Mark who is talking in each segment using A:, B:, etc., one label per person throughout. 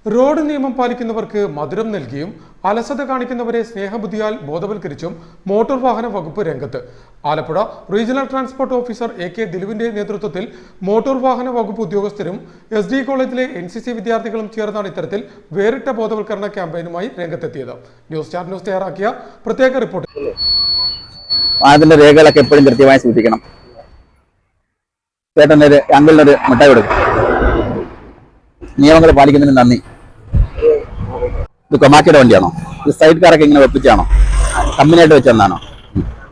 A: Road നിയമം പാലിക്കുന്നവർക്ക് മധുരം നൽകിയും അലസത കാണിക്കുന്നവരെ സ്നേഹബുദ്ധിയാൽ ബോധവൽക്കരിച്ചും മോട്ടോർ വാഹന വകുപ്പ് രംഗത്ത്. Alappuzha regional transport officer AK ദിലുവിന്റെ നേതൃത്വത്തിൽ മോട്ടോർ വാഹന വകുപ്പ് ഉദ്യോഗസ്ഥരും SD കോളേജിലെ NCC വിദ്യാർത്ഥികളും ചേർന്നാണ് ഇത്തരത്തിൽ വേറിട്ട ബോധവൽക്കരണ ക്യാമ്പയിനുമായി രംഗത്തെത്തിയത്. ന്യൂസ് സ്റ്റാർ ന്യൂസ് തയ്യാറാക്കിയ പ്രത്യേക റിപ്പോർട്ട്.
B: അതിന്റെ രേഖകളൊക്കെ എപ്പോഴും കൃത്യമായി സൂക്ഷിക്കണം. ചേട്ടനൊരു അങ്കിളിനൊരു മിഠായി കൊടുക്കും. നിയമങ്ങൾ പാലിക്കുന്നതിന് നന്ദി. ഇത് കൊമാക്കിയുടെ വണ്ടിയാണോ? ഇത് സൈഡ് കാറൊക്കെ ഇങ്ങനെ വെപ്പിച്ചാണോ? കമ്പനിയായിട്ട് വെച്ചെന്നാണോ?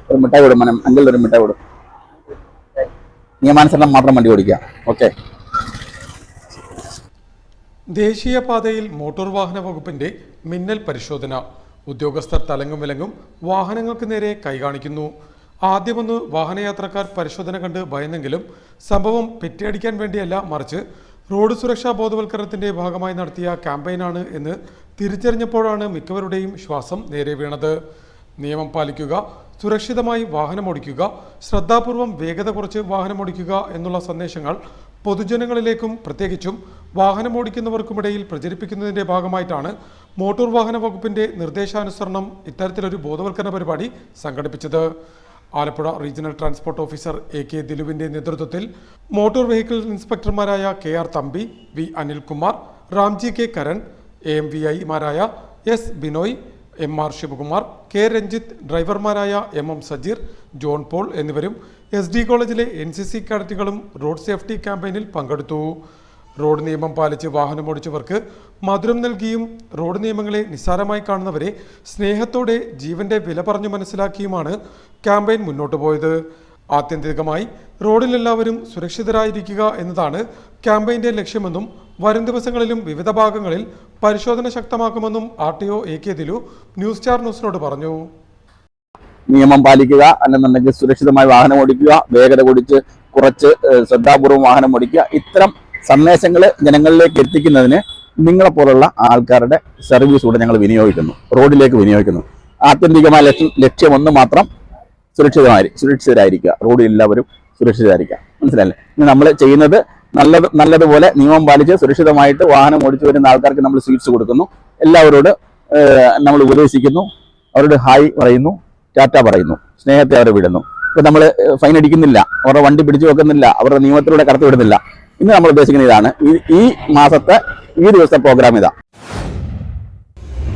B: ഒരു മിഠായി കൊടുക്കും. അങ്കിളിനൊരു മിഠായി കൊടുക്കും. നിയമാനുസരണം മാത്രം വണ്ടി ഓടിക്കുക. ഓക്കെ.
A: ദേശീയപാതയിൽ മോട്ടോർ വാഹന വകുപ്പിന്റെ മിന്നൽ പരിശോധന. ഉദ്യോഗസ്ഥർ തലങ്ങും വിലങ്ങും വാഹനങ്ങൾക്ക് നേരെ കൈകാണിക്കുന്നു. ആദ്യമൊന്ന് വാഹനയാത്രക്കാർ പരിശോധന കണ്ട് ഭയന്നെങ്കിലും സംഭവം പെറ്റിയടിക്കാൻ വേണ്ടിയല്ല, മറിച്ച് റോഡ് സുരക്ഷാ ബോധവൽക്കരണത്തിന്റെ ഭാഗമായി നടത്തിയ ക്യാമ്പയിനാണ് എന്ന് തിരിച്ചറിഞ്ഞപ്പോഴാണ് മിക്കവരുടെയും ശ്വാസം നേരെ വീണത്. നിയമം പാലിക്കുക, സുരക്ഷിതമായി വാഹനമോടിക്കുക, ശ്രദ്ധാപൂർവം വേഗത കുറച്ച് വാഹനമോടിക്കുക എന്നുള്ള സന്ദേശങ്ങൾ പൊതുജനങ്ങളിലേക്കും പ്രത്യേകിച്ചും വാഹനമോടിക്കുന്നവർക്കുമിടയിൽ പ്രചരിപ്പിക്കുന്നതിന്റെ ഭാഗമായിട്ടാണ് മോട്ടോർ വാഹന വകുപ്പിന്റെ നിർദ്ദേശാനുസരണം ഇത്തരത്തിലൊരു ബോധവൽക്കരണ പരിപാടി സംഘടിപ്പിച്ചത്. Alappuzha regional transport officer AK ദിലുവിന്റെ നേതൃത്വത്തിൽ മോട്ടോർ വെഹിക്കിൾ ഇൻസ്പെക്ടർമാരായ KR Thampi, V Anilkumar, Ramji K Karan, AMVI-മാരായ S Binoy, MR Sivakumar, K Ranjith, ഡ്രൈവർമാരായ MM സജീർ, ജോൺ പോൾ എന്നിവരും SD കോളേജിലെ NCC കാഡറ്റുകളും റോഡ് സേഫ്റ്റി ക്യാമ്പയിനിൽ പങ്കെടുത്തു. റോഡ് നിയമം പാലിച്ച് വാഹനമോടിച്ചവർക്ക് മധുരം നൽകിയും റോഡ് നിയമങ്ങളെ നിസ്സാരമായി കാണുന്നവരെ സ്നേഹത്തോടെ ജീവന്റെ വില പറഞ്ഞു മനസ്സിലാക്കിയുമാണ് ക്യാമ്പയിൻ മുന്നോട്ട് പോയത്. ആത്യന്തികമായി റോഡിലെല്ലാവരും സുരക്ഷിതരായിരിക്കുക എന്നതാണ് ക്യാമ്പയിന്റെ ലക്ഷ്യമെന്നും വരും ദിവസങ്ങളിലും വിവിധ ഭാഗങ്ങളിൽ പരിശോധന ശക്തമാക്കുമെന്നും RTO AK Dilu news star ന്യൂസിനോട് പറഞ്ഞു.
B: നിയമം പാലിക്കുക, അല്ലെന്നുണ്ടെങ്കിൽ സുരക്ഷിതമായി വാഹനം ഓടിക്കുക, വേഗത കുറച്ച് ശ്രദ്ധാപൂർവ്വം വാഹനം ഓടിക്കുക, ഇത്തരം സന്ദേശങ്ങൾ ജനങ്ങളിലേക്ക് എത്തിക്കുന്നതിന് നിങ്ങളെപ്പോലുള്ള ആൾക്കാരുടെ സർവീസ് കൂടെ ഞങ്ങൾ റോഡിലേക്ക് വിനിയോഗിക്കുന്നു. ആത്യന്തികമായ ലക്ഷ്യം ഒന്ന് മാത്രം, സുരക്ഷിതരായിരിക്കുക. റോഡിൽ എല്ലാവരും സുരക്ഷിതരായിരിക്കുക. മനസ്സിലല്ലേ? നമ്മൾ ചെയ്യുന്നത് നല്ലതുപോലെ നിയമം പാലിച്ച് സുരക്ഷിതമായിട്ട് വാഹനം ഓടിച്ചു വരുന്ന ആൾക്കാർക്ക് നമ്മൾ സ്വീറ്റ്സ് കൊടുക്കുന്നു. എല്ലാവരോട് നമ്മൾ ഉപദേശിക്കുന്നു, അവരോട് ഹായ് പറയുന്നു, ടാറ്റ പറയുന്നു, സ്നേഹത്തെ അവരെ വിടുന്നു. ഇപ്പൊ നമ്മൾ ഫൈൻ അടിക്കുന്നില്ല, അവരുടെ വണ്ടി പിടിച്ചു വെക്കുന്നില്ല, അവരുടെ നിയമത്തിലൂടെ കടത്തി വിടുന്നില്ല. ഇന്ന് നമ്മൾ ഉദ്ദേശിക്കുന്ന ഇതാണ്. ഈ മാസത്തെ ഈ ദിവസത്തെ പ്രോഗ്രാം ഇതാ.